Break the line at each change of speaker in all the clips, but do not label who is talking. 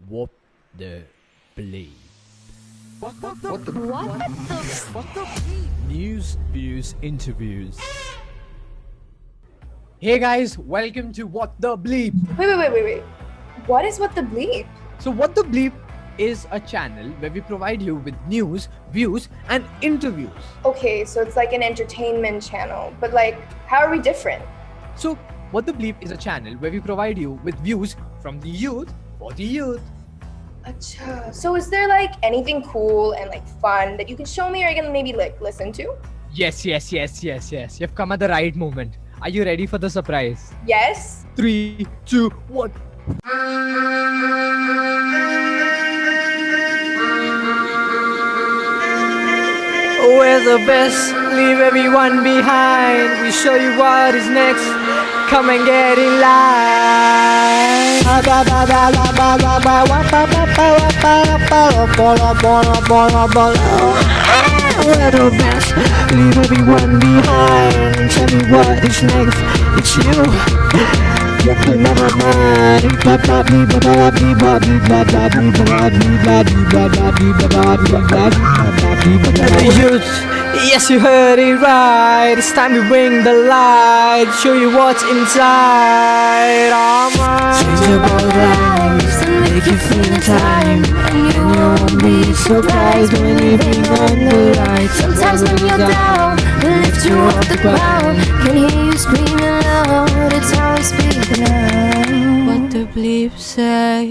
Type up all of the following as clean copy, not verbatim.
What the bleep?
What the?
News, views, interviews. Hey guys, welcome to What the Bleep.
Wait. What is What the Bleep?
So, What the Bleep is a channel where we provide you with news, views, and interviews.
Okay, so it's like an entertainment channel, but like, how are we different?
So, What the Bleep is a channel where we provide you with views from the youth for the youth.
Acha. So is there like anything cool and like fun that you can show me or I can maybe like listen to?
Yes. You've come at the right moment. Are you ready for the surprise?
Yes?
3, 2, 1. We're the best, leave everyone behind. We show you what is next. Come and get in line. We're the best, leave everyone behind. Tell me what is next. It's you. Never mind. The youth, yes, you heard it right. It's time to bring the light, show you what's inside.
Changeable lives to make you feel in time, and you won't be surprised when you bring on the light. Sometimes when you're down, we lift you off the ground. Can hear you screaming loud. It's how I speak now. What the bleep says.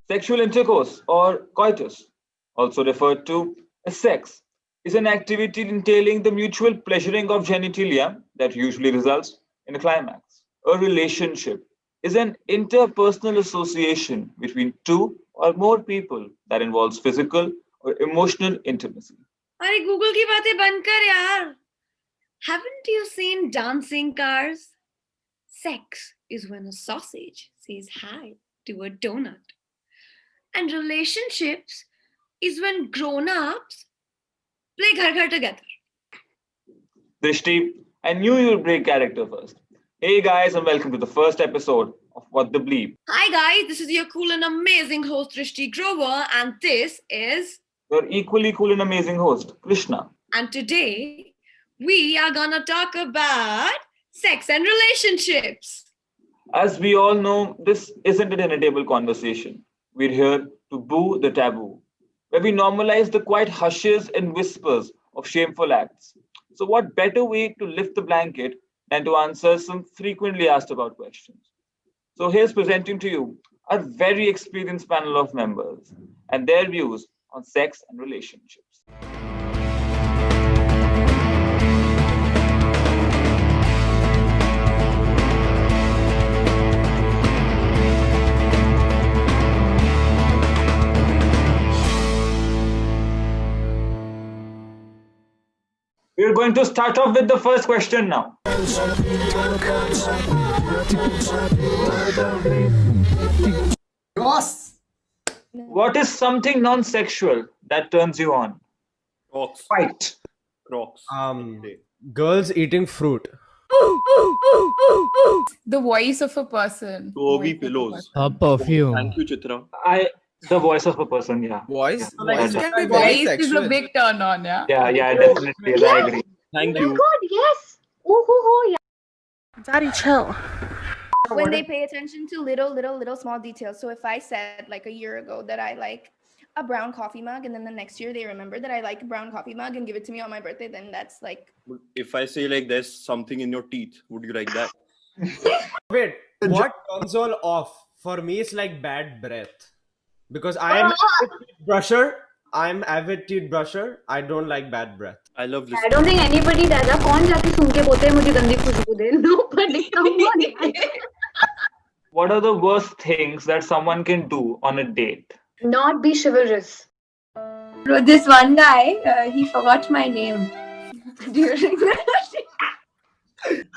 Sexual intercourse or coitus, also referred to as sex, is an activity entailing the mutual pleasuring of genitalia that usually results in a climax. A relationship is an interpersonal association between two or more people that involves physical or emotional intimacy.
अरे Google की बातें बंद कर यार. Haven't you seen dancing cars? Sex is when a sausage says hi to a donut. And relationships is when grown-ups play ghar ghar together.
Drishti, I knew you'd break character first. Hey guys, and welcome to the first episode of What the Bleep.
Hi guys, this is your cool and amazing host Drishti Grover, and this is...
Your equally cool and amazing host, Krishna.
And today, we are gonna talk about sex and relationships.
As we all know, this isn't a dinner table conversation. We're here to boo the taboo, where we normalize the quiet hushes and whispers of shameful acts. So, what better way to lift the blanket than to answer some frequently asked about questions? So, here's presenting to you our very experienced panel of members and their views on sex and relationships. We're going to start off with the first question now.
Ross.
What is something non-sexual that turns you on?
Crocs.
Fight.
Crocs.
Girls eating fruit.
The voice of a person.
Toby pillows.
Her perfume.
Thank you, Chitra.
The voice of a person, yeah.
Voice?
Voice
Voice can be very
Voice is
sexual.
a big turn on, yeah.
Yeah, definitely. Yes, I agree.
Thank you.
Yes. Ooh, yeah.
Daddy, chill.
When they pay attention to little small details. So if I said like a year ago that I like a brown coffee mug and then the next year they remember that I like a brown coffee mug and give it to me on my birthday, then that's like...
If I say like there's something in your teeth, would you like that?
Wait, what turns all off? For me, it's like bad breath. Because I am avid teeth brusher. I don't like bad breath.
I love this.
I don't think anybody does that. कौन जाके सुन के बोलते हैं मुझे गंदी खुशबू दे? Nobody. Someone.
What are the worst things that someone can do on a date?
Not be chivalrous.
This one guy, he forgot my name during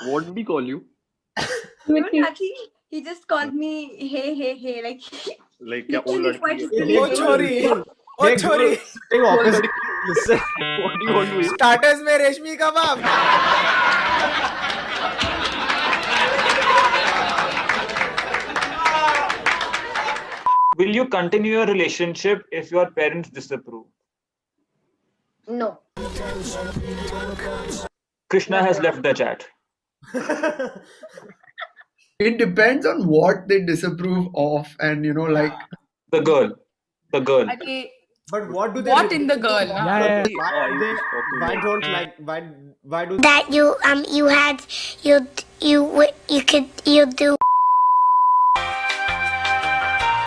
What did he call you?
he just called me hey like
Like क्या
literally
old
quite
लड़की है?
silly.
Oh, chori. Oh, chori. Sitting opposite. Listen.
What do you want to eat?
Starters में रेशमी कबाब.
you continue your relationship if your parents disapprove?
No.
Krishna has left the chat.
It depends on what they disapprove of, and like
The girl.
Okay,
But what do they?
what in the girl? Huh?
Why
you
they?
just talking
Why
about-
don't like? Why do?
That you do.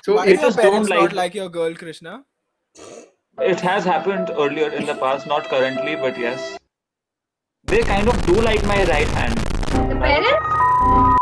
so
Why
it
just don't like
your girl, Krishna?
it has happened earlier in the past, not currently, but yes. They kind of do like my right hand.
The parents?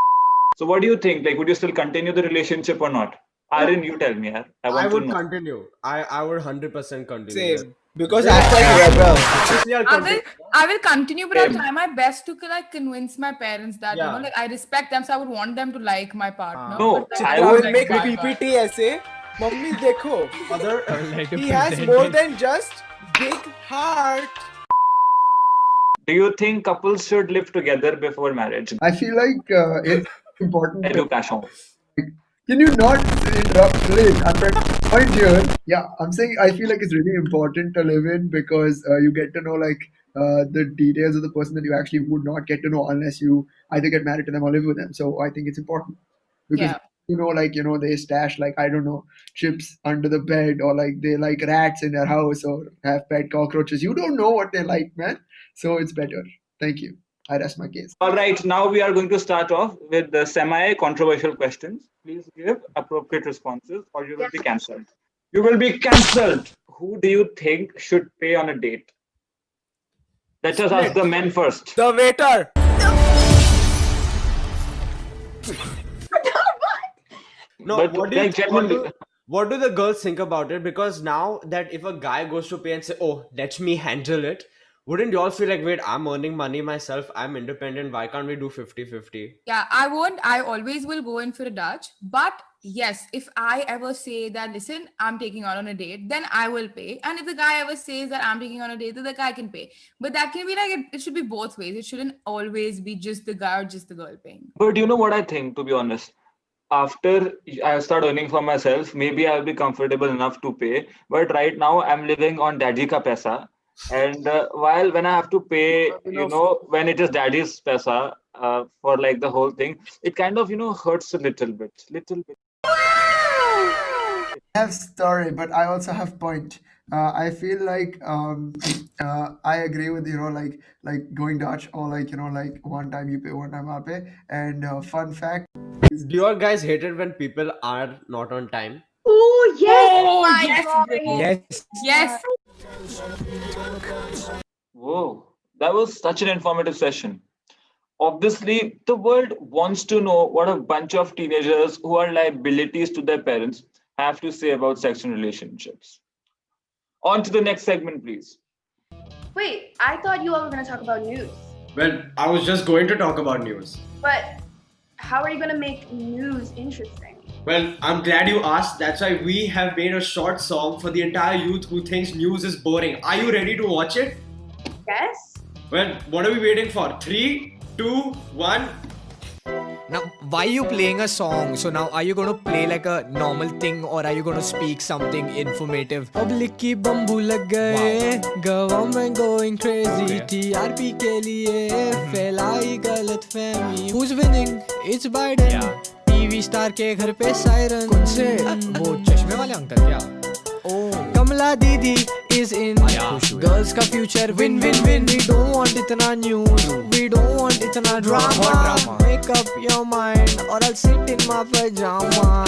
So what do you think? Like, would you still continue the relationship or not? Aryan, you tell me. I want
I
to
would
know.
continue. I would 100% continue.
Because I'm quite rebel.
Obviously, I'll continue.
I will continue, but I'll
Same.
try my best to like convince my parents that
Yeah.
like I respect them, so I would want them to like my partner.
No,
but, like,
I
I
would
don't
make
like my partner.
PPT essay. Mummy, dekho.
Other
He has more than just big heart.
Do you think couples should live together before marriage?
I feel like it's important.
Education.
Can you not interrupt? Please, I'm trying to point here. Yeah, I'm saying I feel like it's really important to live in because you get to know the details of the person that you actually would not get to know unless you either get married to them or live with them. So I think it's important because
Yeah.
they stash I don't know, chips under the bed, or they like rats in their house or have pet cockroaches. You don't know what they like, man. So it's better. Thank you. I rest my case.
All right, now we are going to start off with the semi-controversial questions. Please give appropriate responses or you will be cancelled. You will be cancelled. Who do you think should pay on a date? Let us ask the men first.
The waiter.
No,
But,
what do you
like, genuinely-
what do the girls think about it? Because now that if a guy goes to pay and say, "Oh, let me handle it," wouldn't you all feel like, "Wait, I'm earning money myself. I'm independent. Why can't we do 50-50?"
Yeah, I won't. I always will go in for a Dutch. But yes, if I ever say that, listen, I'm taking out on a date, then I will pay. And if the guy ever says that I'm taking on a date, then the guy can pay. But that can be like, it should be both ways. It shouldn't always be just the guy or just the girl paying.
But you know what I think, to be honest? After I start earning for myself, maybe I'll be comfortable enough to pay. But right now, I'm living on daddy ka paisa. And when I have to pay, when it is daddy's paisa for like the whole thing, it kind of, hurts a little bit.
I have story, but I also have point. I feel like I agree with like going Dutch or one time you pay, one time I'll pay. And fun fact,
Do you all guys hate it when people are not on time?
Oh, yes.
Oh,
my
yes,
God.
Brahim. Yes.
Whoa, that was such an informative session. Obviously, the world wants to know what a bunch of teenagers who are liabilities to their parents have to say about sex and relationships. On to the next segment, please.
Wait, I thought you all were going to talk about news.
Well, I was just going to talk about news.
But how are you going to make news interesting?
Well, I'm glad you asked. That's why we have made a short song for the entire youth who thinks news is boring. Are you ready to watch it?
Yes?
Well, what are we waiting for? 3, 2, 1.
Now, why are you playing a song? So now, are you going to play like a normal thing, or are you going to speak something informative? Public ki bambu lag gaye, government going crazy, TRP ke liye फैलाई गलतफहमी. Who's winning? It's Biden. TV star के घर पे siren. कौन से? वो चश्मे वाले अंकल क्या? Kamala Didi is in. Girls का future win win win. We don't want इतना news. We don't want इतना drama. Make up your mind or I'll sit in my pajama.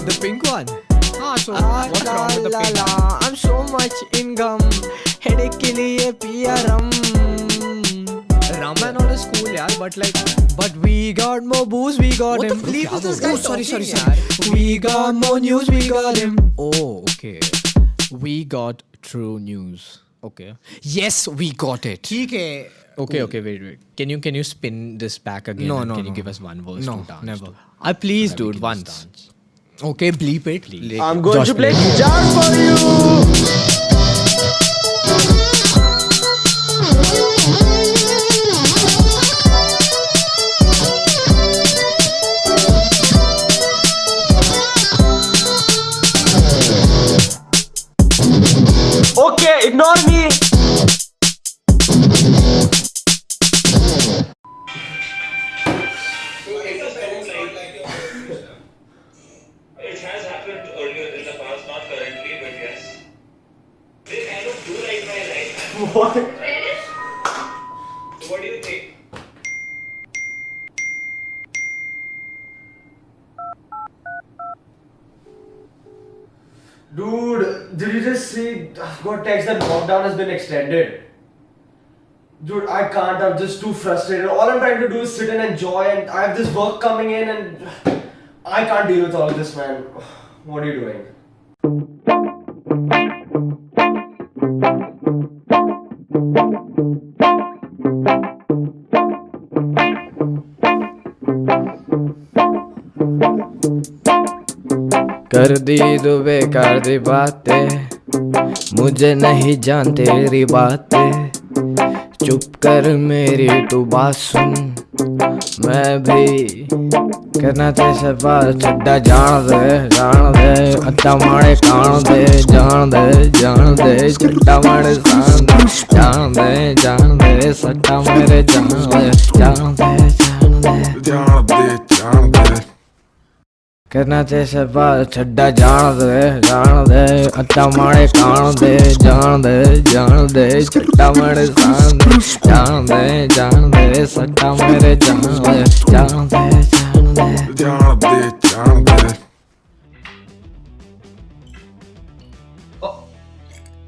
The pink one. So what's wrong with the pink one? I'm so much income. Headache के लिए पिया rum. Raman not a school, yaar, but we got more booze, we got him. Oh, sorry. We got more news, we got him. Oh, okay. We got true news. Okay. Yes, we got it. Okay, wait. Can you spin this back again? No. Can you give us one verse to dance? Never. Please, dude, once. Okay, bleep it.
I'm going to play guitar for you. What?
What do you think?
Dude, did you just see? I've got text that lockdown has been extended. Dude, I can't. I'm just too frustrated. All I'm trying to do is sit and enjoy, and I have this work coming in, and I can't deal with all this, man. What are you doing?
कर दी तो बेकार दी बातें, मुझे नहीं जान तेरी बातें, चुप कर मेरी तू बात सुन, मैं भी करना तेरे बार छड्डा जान दे अट्टा मारे कान दे जान दे छड्डा मारे जान दे सट्टा मेरे जान दे करना तेरे बार छड्डा जान दे अट्टा मारे कान दे जान दे छड्डा मारे जान दे सट्टा मेरे जान दे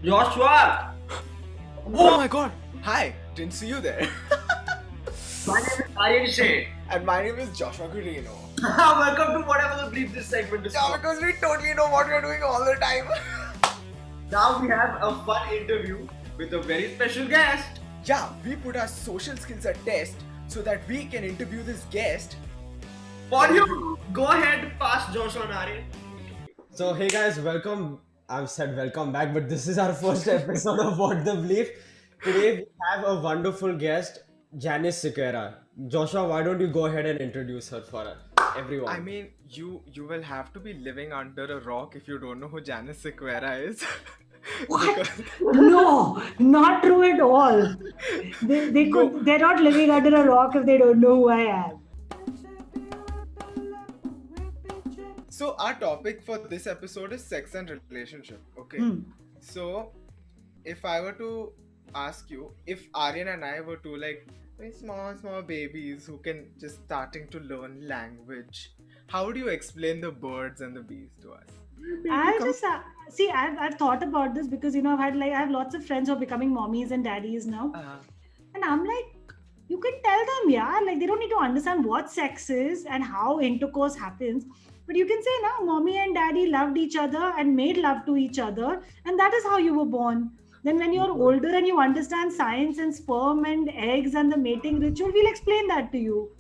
Joshua!
Oh my god! Hi! Didn't see you there.
My name is Aryan Shea.
And my name is Joshua Gurino.
Welcome to whatever the bleep this segment is
Yeah,
called.
because we totally know what we're doing all the time.
Now we have a fun interview with a very special guest.
Yeah, we put our social skills at test so that we can interview this guest.
For you, go ahead, pass Joshua and Aryan. So hey guys, welcome. I've said welcome back, but this is our first episode of What the Bleep. Today we have a wonderful guest, Janice Sequeira. Joshua, why don't you go ahead and introduce her for everyone?
I mean, you will have to be living under a rock if you don't know who Janice Sequeira is.
What? No, not true at all. They're not living under a rock if they don't know who I am.
So our topic for this episode is sex and relationship. Okay. So if I were to ask you, if Aryan and I were two like very small babies who can just starting to learn language, how would you explain the birds and the bees to us?
I just see. I've thought about this because I have lots of friends who are becoming mommies and daddies now, and I'm like, you can tell them, yeah, like they don't need to understand what sex is and how intercourse happens, but you can say, now, mommy and daddy loved each other and made love to each other, and that is how you were born. Then when you're older and you understand science and sperm and eggs and the mating ritual, we'll explain that to you.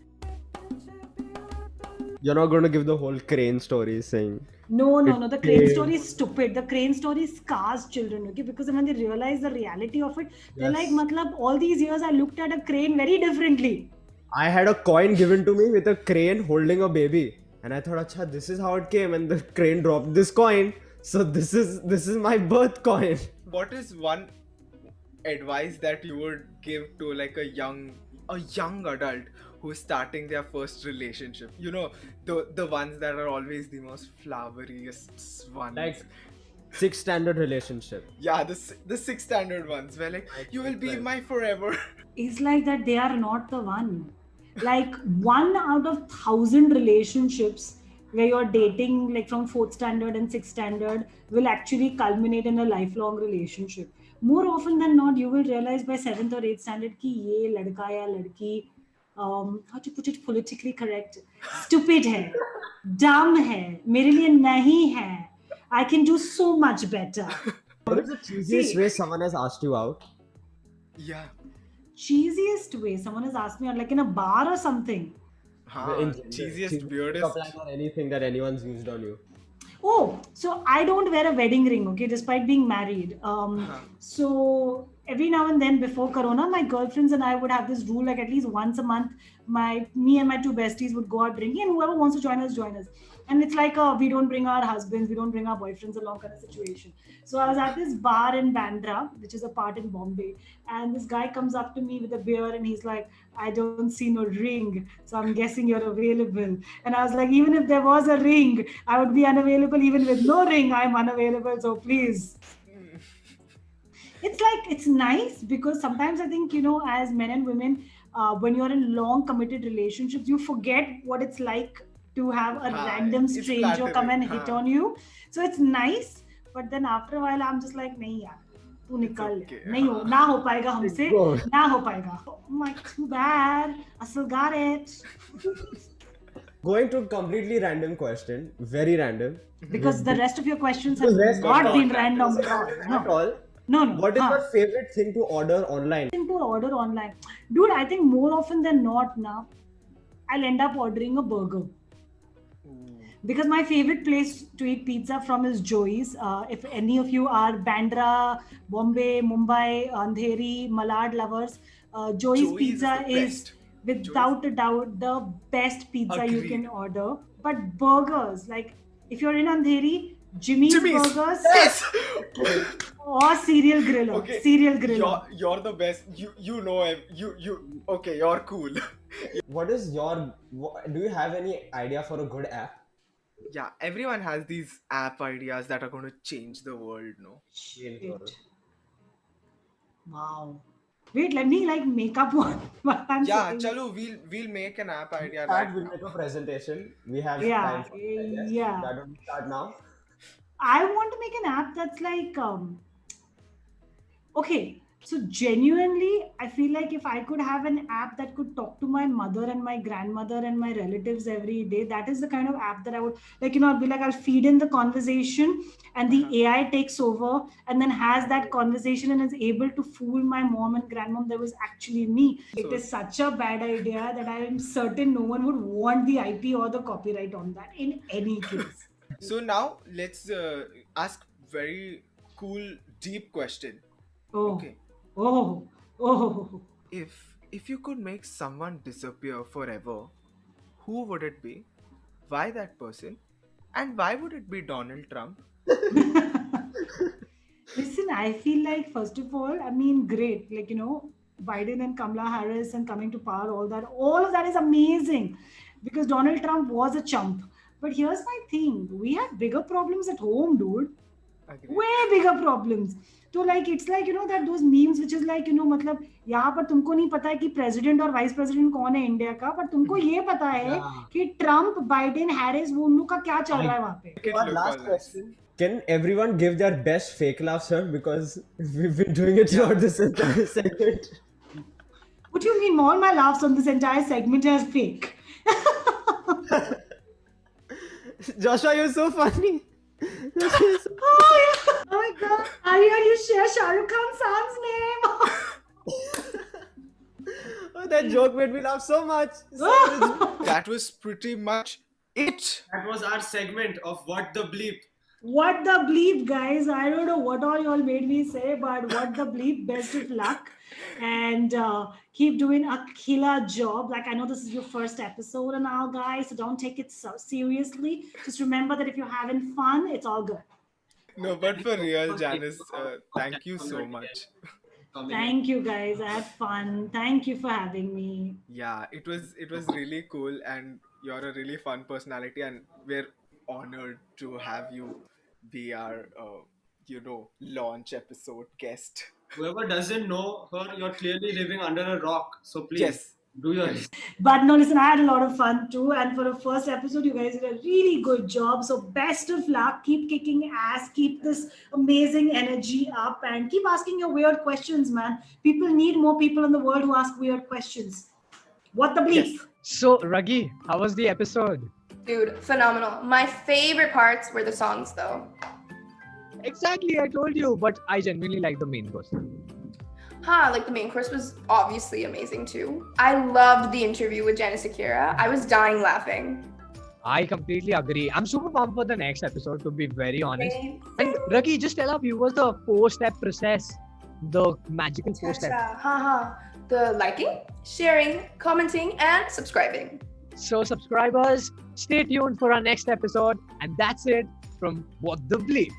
You're not going to give the whole crane story saying.
No. The crane story is stupid. The crane story scars children, okay? Because when they realize the reality of it, they're like, matlab, all these years I looked at a crane very differently.
I had a coin given to me with a crane holding a baby. And I thought, acha, this is how it came. And the crane dropped this coin. So this is my birth coin.
What is one advice that you would give to like a young adult who's starting their first relationship? You know, the ones that are always the most floweriest ones.
Like 6th standard relationship.
Yeah, the 6 standard ones where like you will be my forever.
It's like that they are not the one. Like 1 out of 1,000 relationships where you're dating like from 4th standard and 6th standard will actually culminate in a lifelong relationship. More often than not, you will realize by 7th or 8th standard ki ye ladka ya ladki, how to put it politically correct, stupid hai, dumb hai, mere liye nahi hai, I can do so much better.
What is the cheesiest way someone has asked you out?
Yeah.
Cheesiest way someone has asked me out, like in a bar or something.
Cheesiest, weirdest.
Or anything that anyone's used on you.
Oh, so I don't wear a wedding ring, okay, despite being married. So every now and then before Corona, my girlfriends and I would have this rule, like at least once a month, me and my 2 besties would go out drinking, and whoever wants to join us, join us. And it's like we don't bring our husbands, we don't bring our boyfriends along kind of situation. So I was at this bar in Bandra, which is a part in Bombay, and this guy comes up to me with a beer and he's like, I don't see no ring, so I'm guessing you're available. And I was like, even if there was a ring, I would be unavailable. Even with no ring, I'm unavailable, so please. it's like it's nice because sometimes I think, as men and women, when you're in long committed relationships, you forget what it's like to have a random
it's
stranger come and hit
flattering,
on you. So it's nice, but then after a while I'm just like, nahi yaar, तू निकाल ले,
okay,
नहीं हो, ना हो पाएगा हमसे,
Go.
ना हो पाएगा. Oh my, too bad. I still got it.
Going to a completely random question, very random.
Because the rest of your questions have
The rest
not
of
been
all-
random at all.
At all.
No.
What is your favorite thing to order online?
To order online? Dude, I think more often than not now, I'll end up ordering a burger. Because my favorite place to eat pizza from is Joey's. If any of you are Bandra, Bombay, Mumbai, Andheri, Malad lovers, Joey's Pizza is without a doubt the best pizza you
Agreed.
can order. But burgers, like if you're in Andheri, Jimmy's Burgers
Yes.
or Serial Griller.
Okay.
Serial Griller.
You're the best. You know you. Okay, you're cool.
What is your? Do you have any idea for a good app?
Yeah, everyone has these app ideas that are going to change the world. No.
Shit. Wow. Wait, let me make up one. I'm
Yeah,
sitting-
chalo, we'll make an app idea
Start,
right
we'll
now.
make a presentation. We have
Yeah,
time for it, I guess.
yeah.
Why don't we start now?
I want to make an app that's like okay, so genuinely I feel like if I could have an app that could talk to my mother and my grandmother and my relatives every day, that is the kind of app that I would I'd be like, I'll feed in the conversation and the AI takes over and then has that conversation and is able to fool my mom and grandmom that was actually me. It is such a bad idea that I am certain no one would want the IP or the copyright on that in any case.
So now let's ask very cool, deep question.
Oh.
Okay.
Oh.
If you could make someone disappear forever, who would it be? Why that person? And why would it be Donald Trump?
Listen, I feel like, first of all, great. Biden and Kamala Harris and coming to power, all of that is amazing because Donald Trump was a chump. But here's my thing. We have bigger problems at home, dude.
Agreed.
Way bigger problems. So it's like, that those memes which is like, मतलब यहाँ पर तुमको नहीं पता है कि president और vice president कौन है इंडिया का, पर तुमको ये पता है कि Trump, Biden, Harris वो उन लोग का क्या चल रहा है वहाँ पे.
One last question. Can everyone give their best fake laugh, sir? Because we've been doing it throughout this entire segment.
What do you mean? All my laughs on this entire segment are fake.
Joshua, you're so funny.
Oh my god. Arya, you share Shah Rukh Khan Sam's name.
Oh, that joke made me laugh so much.
That was pretty much it.
That was our segment of What the Bleep.
What the bleep, guys? I don't know what all y'all made me say, but what the bleep, best of luck. And keep doing a killer job. I know this is your first episode and all, guys, so don't take it so seriously. Just remember that if you're having fun, it's all good.
No, but for real, Janice, thank you so much.
Thank you, guys. I had fun. Thank you for having me.
Yeah, it was really cool, and you're a really fun personality, and we're honored to have you be our launch episode guest.
Whoever doesn't know her, you're clearly living under a rock. So please
Yes.
do your.
But no, listen, I had a lot of fun too. And for the first episode, you guys did a really good job. So best of luck. Keep kicking ass. Keep this amazing energy up and keep asking your weird questions, man. People need more people in the world who ask weird questions. What the bleep?
Yes.
So, Raghi, how was the episode?
Dude, phenomenal. My favorite parts were the songs, though.
Exactly, I told you, but I genuinely like the main course.
The main course was obviously amazing too. I loved the interview with Janice Akira. I was dying laughing.
I completely agree. I'm super pumped for the next episode, to be very honest. And Raghi, just tell our viewers the 4-step process, the magical 4-step.
The liking, sharing, commenting, and subscribing.
So, subscribers, stay tuned for our next episode. And that's it from What the Bleep.